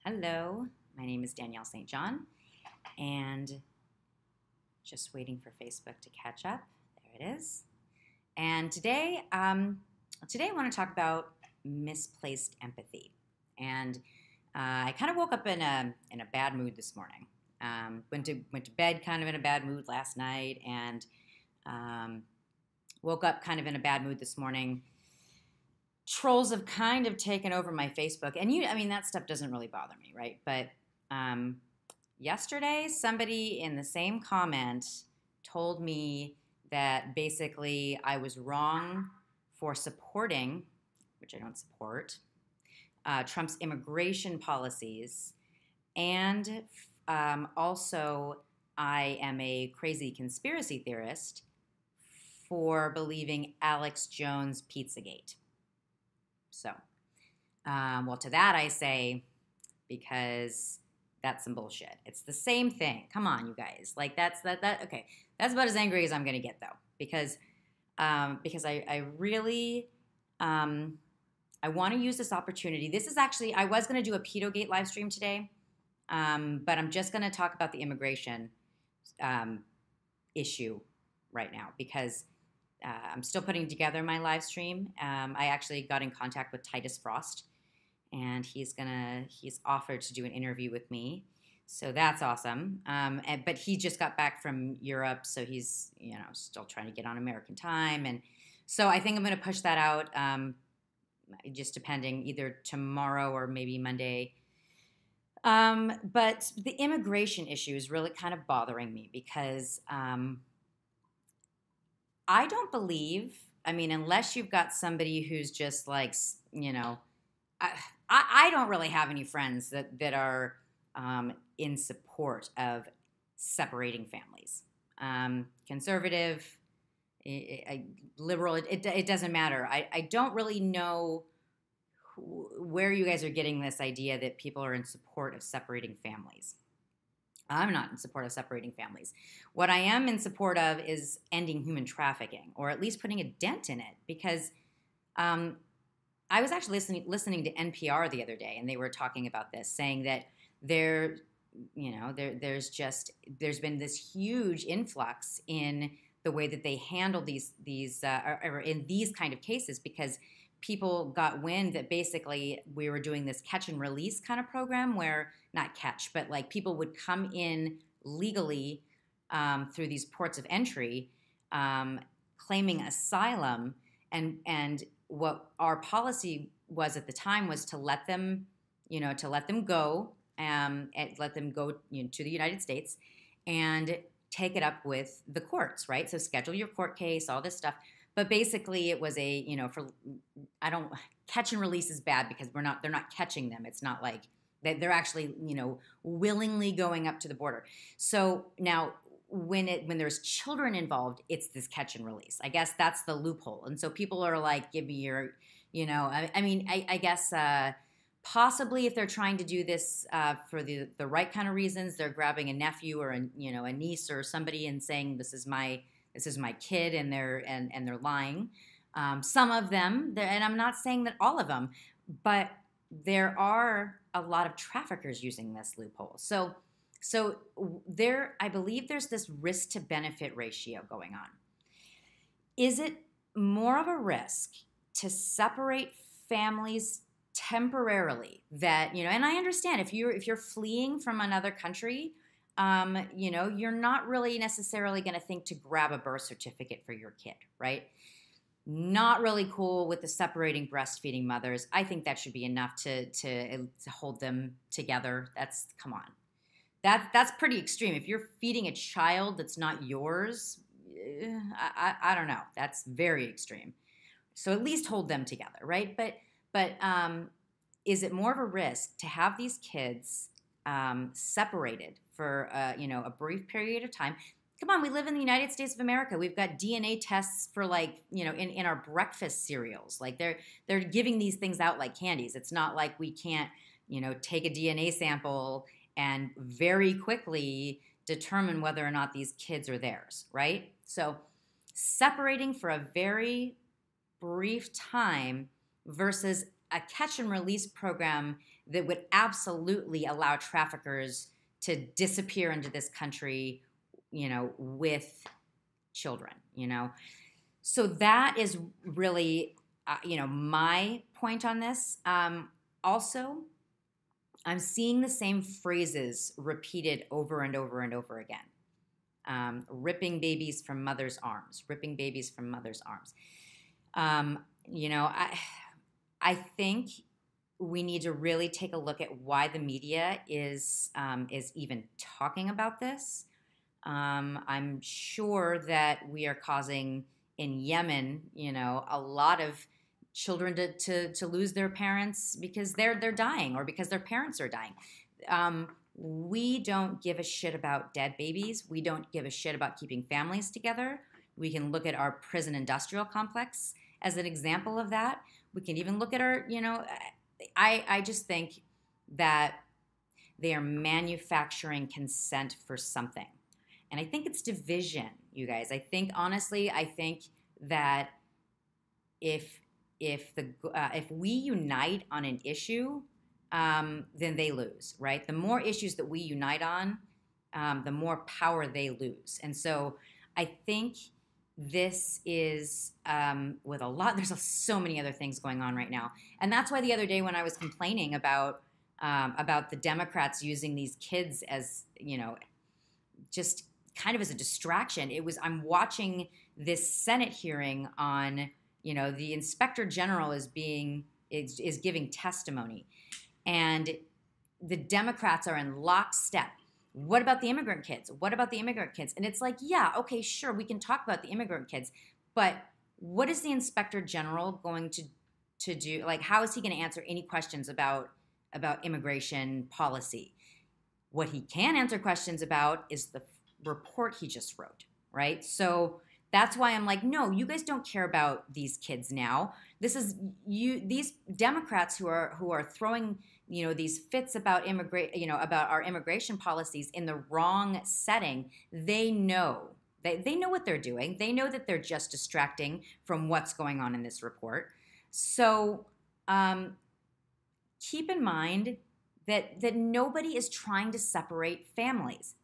Hello, my name is Danielle St. John, and just waiting for Facebook to catch up. There it is. And today I want to talk about misplaced empathy. And I kind of woke up in a bad mood this morning. Went to bed kind of in a bad mood last night, and woke up kind of in a bad mood this morning. Trolls have kind of taken over my Facebook, and that stuff doesn't really bother me, right? But yesterday, somebody in the same comment told me that basically I was wrong for supporting, which I don't support, Trump's immigration policies, and also I am a crazy conspiracy theorist for believing Alex Jones Pizzagate. So, well, to that I say, because that's some bullshit. It's the same thing. Come on, you guys. Like that. Okay, that's about as angry as I'm gonna get, though, because I really I want to use this opportunity. This is actually, I was gonna do a Pedogate live stream today, but I'm just gonna talk about the immigration issue right now because. I'm still putting together my live stream. I actually got in contact with Titus Frost, and he's offered to do an interview with me. So that's awesome. But he just got back from Europe, so he's still trying to get on American time, and so I think I'm going to push that out, just depending either tomorrow or maybe Monday. But the immigration issue is really kind of bothering me because. I don't believe, unless you've got somebody who's just like, I don't really have any friends that are in support of separating families. Conservative, liberal, it doesn't matter. I don't really know where you guys are getting this idea that people are in support of separating families. I'm not in support of separating families. What I am in support of is ending human trafficking, or at least putting a dent in it, because I was actually listening to NPR the other day, and they were talking about this, saying that there's been this huge influx in the way that they handle these or in these kind of cases, because people got wind that basically we were doing this catch and release kind of program where, not catch, but like people would come in legally through these ports of entry, claiming asylum, and what our policy was at the time was to let them go, and let them go to the United States and take it up with the courts, right? So schedule your court case, all this stuff. But basically, it was catch and release is bad because they're not catching them. It's not like they're actually, willingly going up to the border. So now when there's children involved, it's this catch and release. I guess that's the loophole. And so people are like, give me your, I guess possibly if they're trying to do this for the right kind of reasons, they're grabbing a nephew or a niece or somebody and saying, this is my kid, and they're lying. Some of them, and I'm not saying that all of them, but there are a lot of traffickers using this loophole. So I believe there's this risk to benefit ratio going on. Is it more of a risk to separate families temporarily that, and I understand if you're fleeing from another country, you're not really necessarily going to think to grab a birth certificate for your kid, right? Not really cool with the separating breastfeeding mothers. I think that should be enough to hold them together. Come on. That's pretty extreme. If you're feeding a child that's not yours, I don't know. That's very extreme. So at least hold them together, right? But is it more of a risk to have these kids separated for a brief period of time? Come on, we live in the United States of America. We've got DNA tests for in our breakfast cereals. Like they're giving these things out like candies. It's not like we can't take a DNA sample and very quickly determine whether or not these kids are theirs, right? So separating for a very brief time versus a catch and release program that would absolutely allow traffickers to disappear into this country, with children, So that is really, my point on this. Also, I'm seeing the same phrases repeated over and over and over again. Ripping babies from mother's arms, ripping babies from mother's arms. I think we need to really take a look at why the media is even talking about this. I'm sure that we are causing in Yemen, a lot of children to lose their parents because they're dying or because their parents are dying. We don't give a shit about dead babies. We don't give a shit about keeping families together. We can look at our prison industrial complex as an example of that. We can even look at our, I just think that they are manufacturing consent for something. And I think it's division, you guys. Honestly, I think that if we unite on an issue, then they lose, right? The more issues that we unite on, the more power they lose. And so I think this is with a lot. There's so many other things going on right now, and that's why the other day when I was complaining about the Democrats using these kids as just kind of as a distraction, I'm watching this Senate hearing on the Inspector General is giving testimony, and the Democrats are in lockstep. What about the immigrant kids? What about the immigrant kids? And it's like, yeah, okay, sure, we can talk about the immigrant kids, but what is the Inspector General going to do? Like, how is he going to answer any questions about immigration policy? What he can answer questions about is the report he just wrote, right? So that's why I'm like, no, you guys don't care about these kids now. These Democrats who are throwing these fits about about our immigration policies in the wrong setting. They know what they're doing. They know that they're just distracting from what's going on in this report. So keep in mind that nobody is trying to separate families.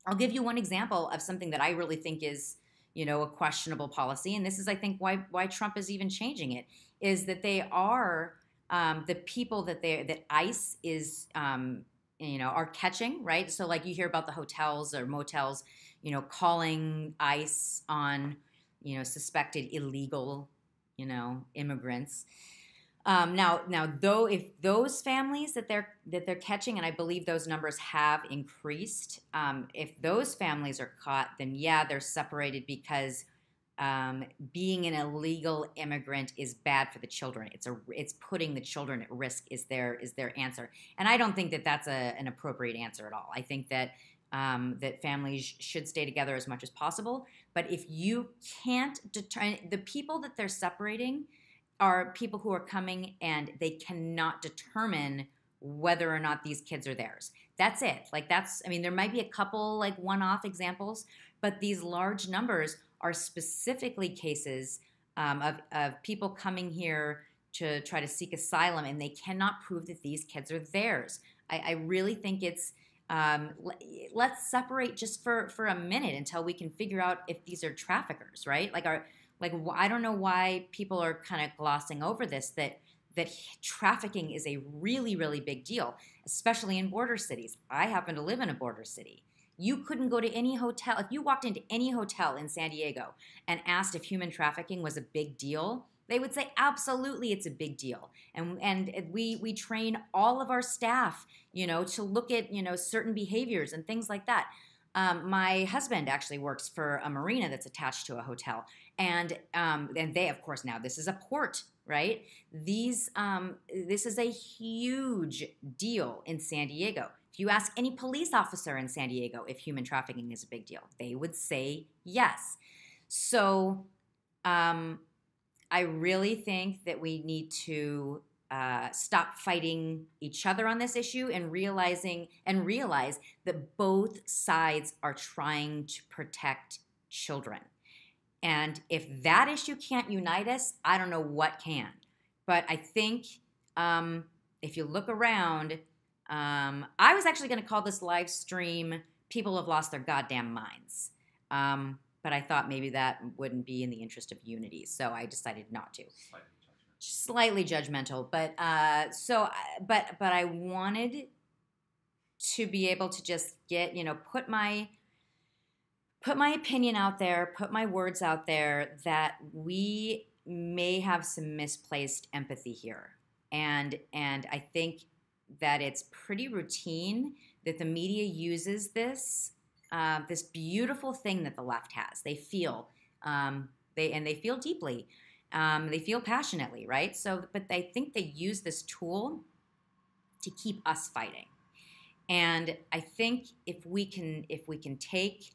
I'll give you one example of something that I really think is a questionable policy, and this is, I think, why Trump is even changing it, is that they are the people that ICE is are catching, right? So like you hear about the hotels or motels, calling ICE on suspected illegal immigrants. Now, though, if those families that they're catching, and I believe those numbers have increased, if those families are caught, then yeah, they're separated because being an illegal immigrant is bad for the children. It's putting the children at risk is their answer, and I don't think that that's an appropriate answer at all. I think that that families should stay together as much as possible. But if you can't determine the people that they're separating are people who are coming and they cannot determine whether or not these kids are theirs. That's it. There might be a couple like one-off examples, but these large numbers are specifically cases of people coming here to try to seek asylum, and they cannot prove that these kids are theirs. I really think it's let's separate just for a minute until we can figure out if these are traffickers, right? I don't know why people are kind of glossing over this, that trafficking is a really, really big deal, especially in border cities. I happen to live in a border city. You couldn't go to any hotel. If you walked into any hotel in San Diego and asked if human trafficking was a big deal, they would say, absolutely, it's a big deal. And we train all of our staff, to look at, certain behaviors and things like that. My husband actually works for a marina that's attached to a hotel. And they, of course, now this is a port, right? This is a huge deal in San Diego. If you ask any police officer in San Diego if human trafficking is a big deal, they would say yes. So I really think that we need to stop fighting each other on this issue and realize that both sides are trying to protect children. And if that issue can't unite us, I don't know what can. but I think if you look around, I was actually going to call this live stream "People Have Lost Their Goddamn Minds," but I thought maybe that wouldn't be in the interest of unity, so I decided not to. Slightly judgmental, but but I wanted to be able to just get, put my opinion out there, put my words out there, that we may have some misplaced empathy here. And I think that it's pretty routine that the media uses this this beautiful thing that the left has. They feel they feel deeply. They feel passionately, right? So, but I think they use this tool to keep us fighting. And I think if we can take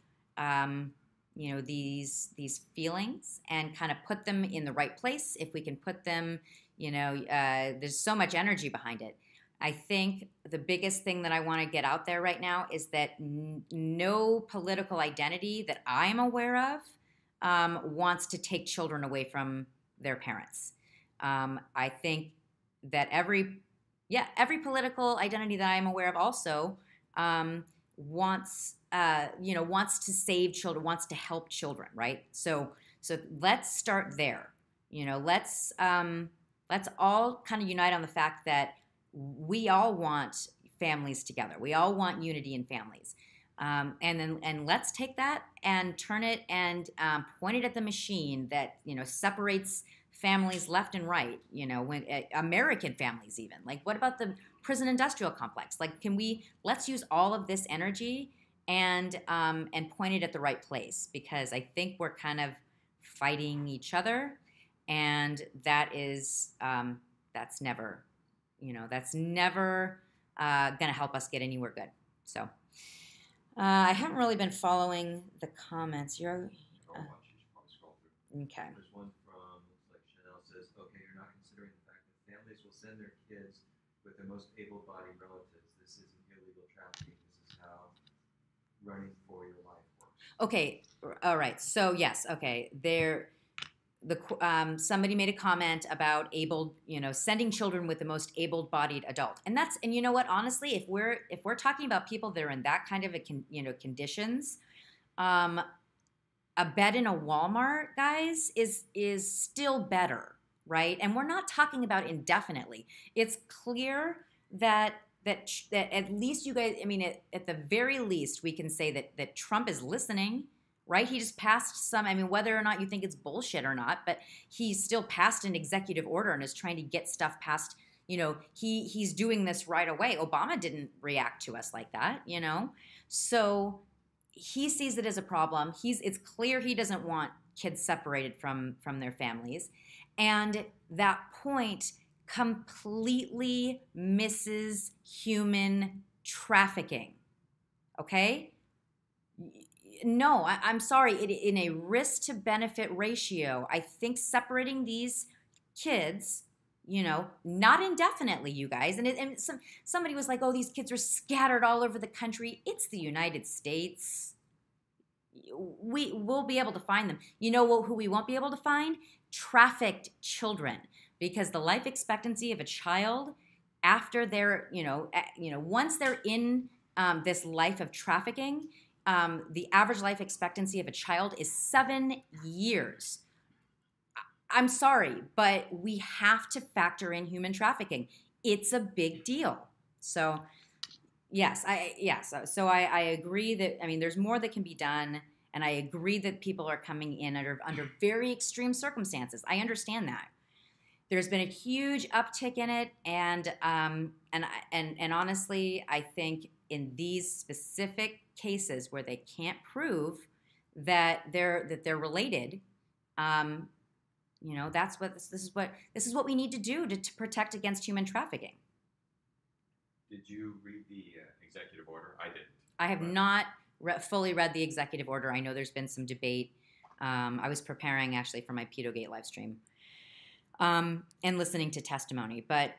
these feelings and kind of put them in the right place, if we can put them, there's so much energy behind it. I think the biggest thing that I want to get out there right now is that no political identity that I'm aware of wants to take children away from their parents. I think that every political identity that I'm aware of also wants to save children, wants to help children, right? So let's start there. Let's all kind of unite on the fact that we all want families together. We all want unity in families. And let's take that and turn it and point it at the machine that separates families left and right. When American families even. Like, what about the prison industrial complex? Like, let's use all of this energy and point it at the right place, because I think we're kind of fighting each other, and that is that's never going to help us get anywhere good. So. I haven't really been following the comments. Okay. There's one from, looks like Chanel says, okay, you're not considering the fact that families will send their kids with their most able-bodied relatives. This isn't illegal trafficking. This is how running for your life works. Okay. All right. So yes. Okay. Somebody made a comment about sending children with the most able-bodied adult, and you know what? Honestly, if we're talking about people that are in that kind of conditions, a bed in a Walmart, guys, is still better, right? And we're not talking about indefinitely. It's clear that at least you guys, at the very least, we can say that Trump is listening. Right? He just passed whether or not you think it's bullshit or not, but he still passed an executive order and is trying to get stuff passed. He's doing this right away. Obama didn't react to us like that, So he sees it as a problem. It's clear he doesn't want kids separated from their families. And that point completely misses human trafficking. Okay? No, I'm sorry. In a risk to benefit ratio, I think separating these kids, not indefinitely, you guys. And somebody was like, "Oh, these kids are scattered all over the country." It's the United States. We'll be able to find them. You know who we won't be able to find? Trafficked children, because the life expectancy of a child after they're, once they're in this life of trafficking. The average life expectancy of a child is 7 years. I'm sorry, but we have to factor in human trafficking. It's a big deal. So, yes, So I agree that there's more that can be done, and I agree that people are coming in under very extreme circumstances. I understand that. There's been a huge uptick in it, and honestly, I think in these specific cases where they can't prove that they're related, this is what we need to do to protect against human trafficking. Did you read the executive order? I didn't. I have not fully read the executive order. I know there's been some debate. I was preparing actually for my Pedogate live stream and listening to testimony, but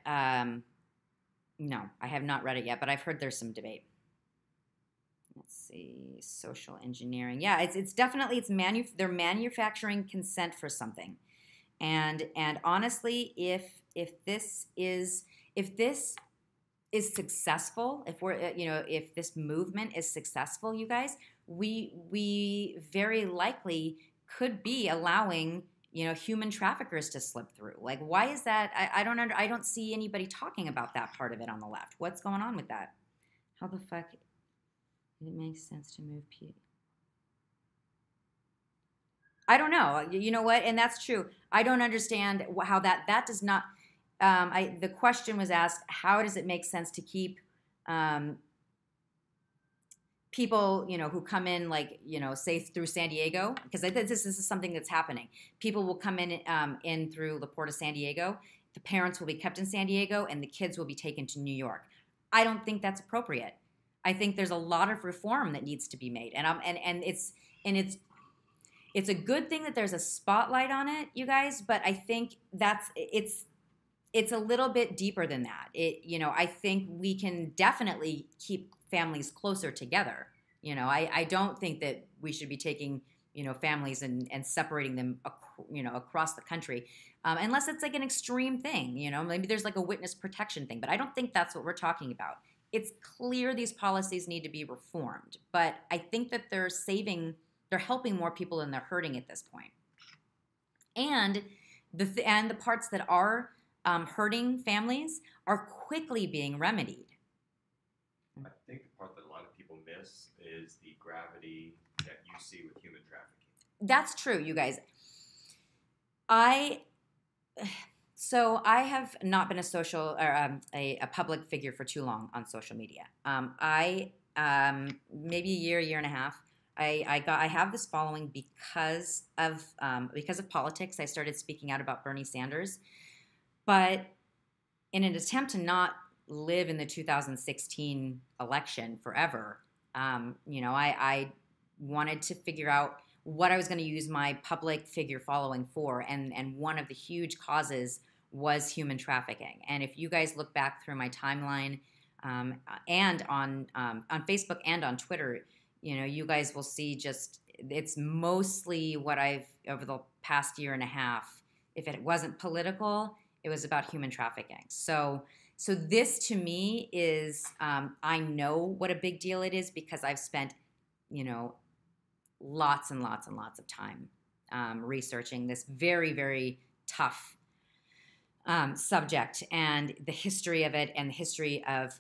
no, I have not read it yet. But I've heard there's some debate. Let's see, social engineering. Yeah, it's definitely they're manufacturing consent for something, and honestly, if if this is successful, if we're if this movement is successful, you guys, we very likely could be allowing human traffickers to slip through. Like, why is that? I don't see anybody talking about that part of it on the left. What's going on with that? How the fuck it makes sense to move people? I don't know. You know what? And that's true. I don't understand how that does not. The question was asked: how does it make sense to keep people, who come in, like, say through San Diego? Because this is something that's happening. People will come in through La Porta, San Diego. The parents will be kept in San Diego, and the kids will be taken to New York. I don't think that's appropriate. I think there's a lot of reform that needs to be made, and it's a good thing that there's a spotlight on it, you guys. But I think it's a little bit deeper than that. I think we can definitely keep families closer together. I don't think that we should be taking families and separating them across the country, unless it's like an extreme thing. Maybe there's like a witness protection thing, but I don't think that's what we're talking about. It's clear these policies need to be reformed, but I think that they're helping more people than they're hurting at this point. And the parts that are hurting families are quickly being remedied. I think the part that a lot of people miss is the gravity that you see with human trafficking. That's true, you guys. So I have not been a social or a public figure for too long on social media. I maybe a year and a half. I have this following because of politics. I started speaking out about Bernie Sanders, but in an attempt to not live in the 2016 election forever, I wanted to figure out what I was going to use my public figure following for, and one of the huge causes was human trafficking. And if you guys look back through my timeline, and on Facebook and on Twitter, you guys will see it's mostly what I've, over the past year and a half, if it wasn't political, it was about human trafficking. So this to me is, I know what a big deal it is because I've spent, lots and lots and lots of time researching this very, very tough subject, and the history of it, and the history of,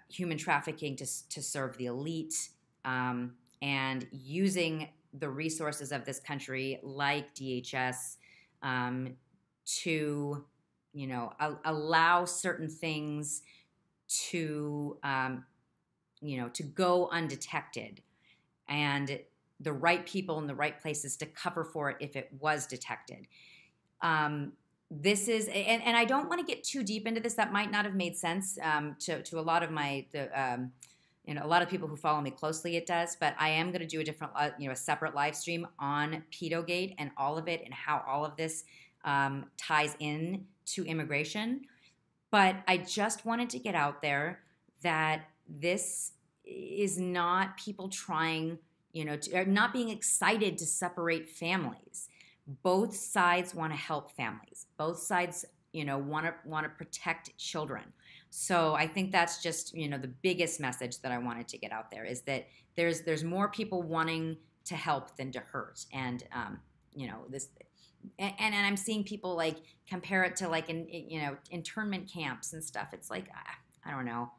human trafficking to serve the elite, and using the resources of this country like DHS to, allow certain things to, to go undetected, and the right people in the right places to cover for it if it was detected. This is, and I don't want to get too deep into this. That might not have made sense to a lot of a lot of people who follow me closely. It does, but I am going to do a different, a separate live stream on Pedogate and all of it, and how all of this ties in to immigration. But I just wanted to get out there that this is not people trying, or not being excited to separate families. Both sides want to help families. Both sides, want to protect children. So I think that's just, the biggest message that I wanted to get out there, is that there's more people wanting to help than to hurt. And this, and I'm seeing people like compare it to like internment camps and stuff. It's like, I don't know.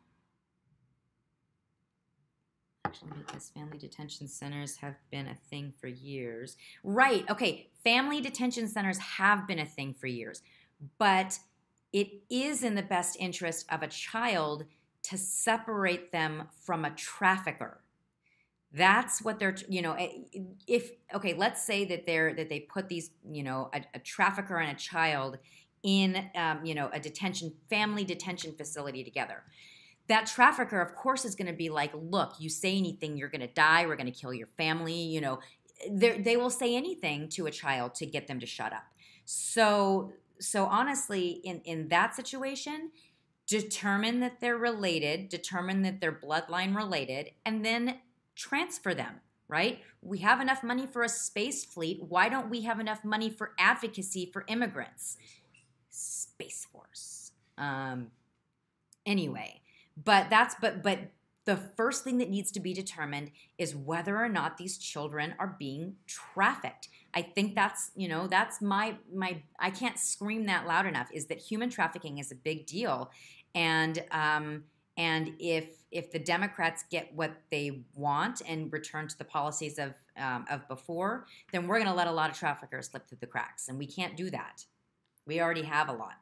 Actually, because family detention centers have been a thing for years. Right. Okay. Family detention centers have been a thing for years, but it is in the best interest of a child to separate them from a trafficker. That's what they're, let's say that they put these, a trafficker and a child in, a family detention facility together. That trafficker, of course, is going to be like, look, you say anything, you're going to die. We're going to kill your family. They will say anything to a child to get them to shut up. So honestly, in that situation, determine that they're related, determine that they're bloodline related, and then transfer them, right? We have enough money for a space fleet. Why don't we have enough money for advocacy for immigrants? Space Force. Anyway, but the first thing that needs to be determined is whether or not these children are being trafficked. I think that's, that's my I can't scream that loud enough, is that human trafficking is a big deal. And if the Democrats get what they want and return to the policies of before, then we're going to let a lot of traffickers slip through the cracks, and we can't do that. We already have a lot.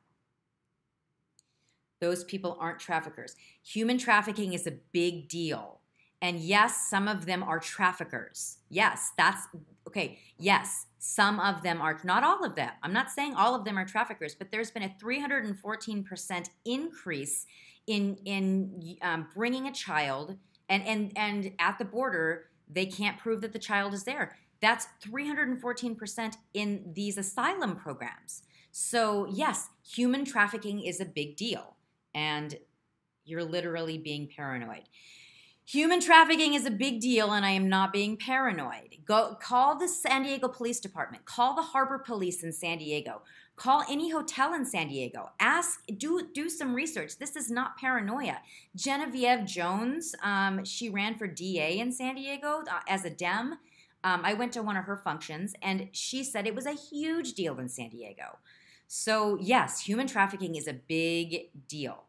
Those people aren't traffickers. Human trafficking is a big deal. And yes, some of them are traffickers. Yes, that's okay. Yes, some of them are, not all of them. I'm not saying all of them are traffickers, but there's been a 314% increase in bringing a child, and at the border, they can't prove that the child is there. That's 314% in these asylum programs. So yes, human trafficking is a big deal. And you're literally being paranoid. Human trafficking is a big deal, and I am not being paranoid. Go call the San Diego Police Department. Call the Harbor Police in San Diego. Call any hotel in San Diego. Do some research. This is not paranoia. Genevieve Jones, she ran for DA in San Diego as a Dem. I went to one of her functions, and she said it was a huge deal in San Diego. So yes, human trafficking is a big deal.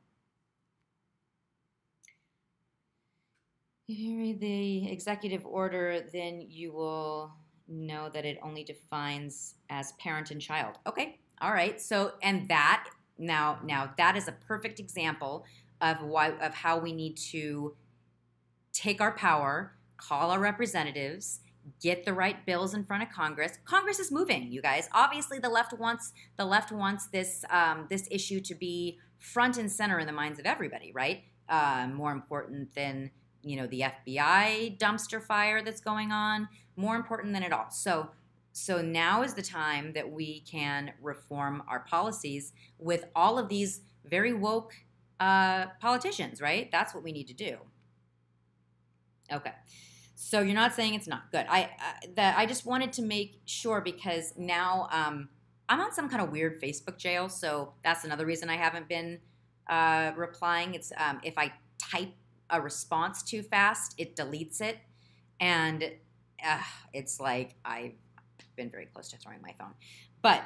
If you read the executive order, then you will know that it only defines as parent and child. Okay, all right. So, and that now that is a perfect example of how we need to take our power, call our representatives, get the right bills in front of Congress. Congress is moving, you guys. Obviously, the left wants this this issue to be front and center in the minds of everybody, right? More important than the FBI dumpster fire that's going on. More important than it all. So now is the time that we can reform our policies with all of these very woke politicians, right? That's what we need to do. Okay. So you're not saying it's not good. I just wanted to make sure, because now I'm on some kind of weird Facebook jail. So that's another reason I haven't been replying. It's if I type a response too fast, it deletes it, and it's like I've been very close to throwing my phone. But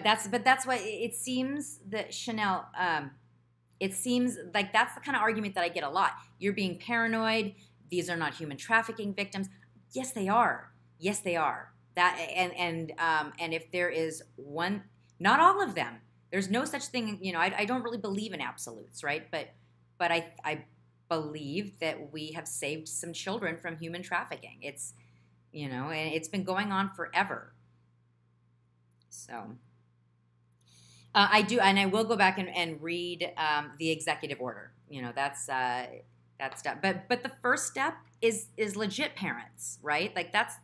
that's why it seems that Chanel. It seems like that's the kind of argument that I get a lot. You're being paranoid. These are not human trafficking victims. Yes, they are. Yes, they are. That and if there is one, not all of them. There's no such thing. I don't really believe in absolutes, right? But I believe that we have saved some children from human trafficking. It's and it's been going on forever. So I do, and I will go back and read the executive order. That's step. But the first step is legit parents, right? Like that's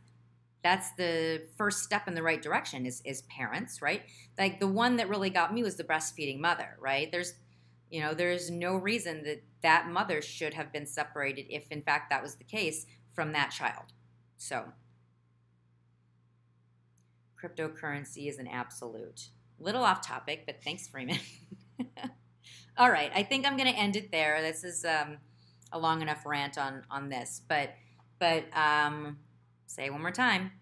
the first step in the right direction is parents, right? Like the one that really got me was the breastfeeding mother, right? There's no reason that mother should have been separated if in fact that was the case from that child. So cryptocurrency is an absolute. Little off topic, but thanks, Freeman. All right, I think I'm going to end it there. This is a long enough rant on this, but say one more time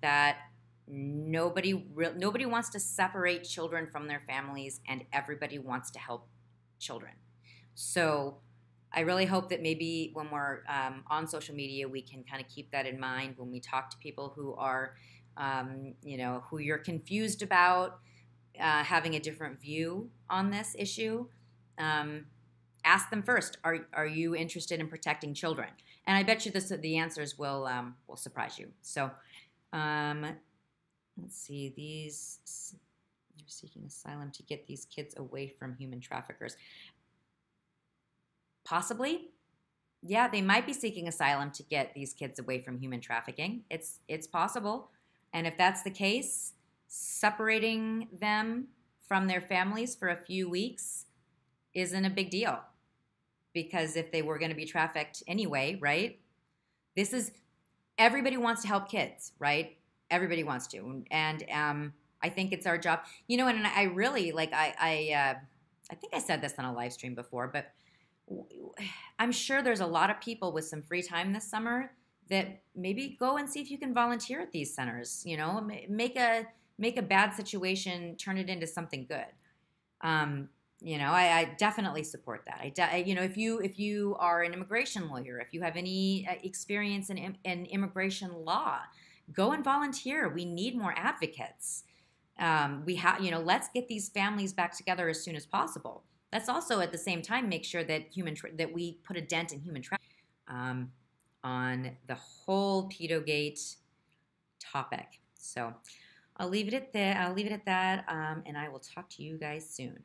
that nobody wants to separate children from their families, and everybody wants to help children. So I really hope that maybe when we're on social media, we can kind of keep that in mind when we talk to people who are, who you're confused about having a different view on this issue. Ask them first, are you interested in protecting children? And I bet you the answers will surprise you. So let's see, they're seeking asylum to get these kids away from human traffickers. Possibly. Yeah, they might be seeking asylum to get these kids away from human trafficking. It's possible. And if that's the case, separating them from their families for a few weeks isn't a big deal. Because if they were going to be trafficked anyway, right? Everybody wants to help kids, right? Everybody wants to. And I think it's our job, and I really like I think I said this on a live stream before, but I'm sure there's a lot of people with some free time this summer that maybe go and see if you can volunteer at these centers. Make a bad situation, turn it into something good. I definitely support that. If you are an immigration lawyer, if you have any experience in immigration law, go and volunteer. We need more advocates. Let's get these families back together as soon as possible. Let's also at the same time make sure that that we put a dent in human trafficking. On the whole pedogate topic. So I'll leave it at that, and I will talk to you guys soon.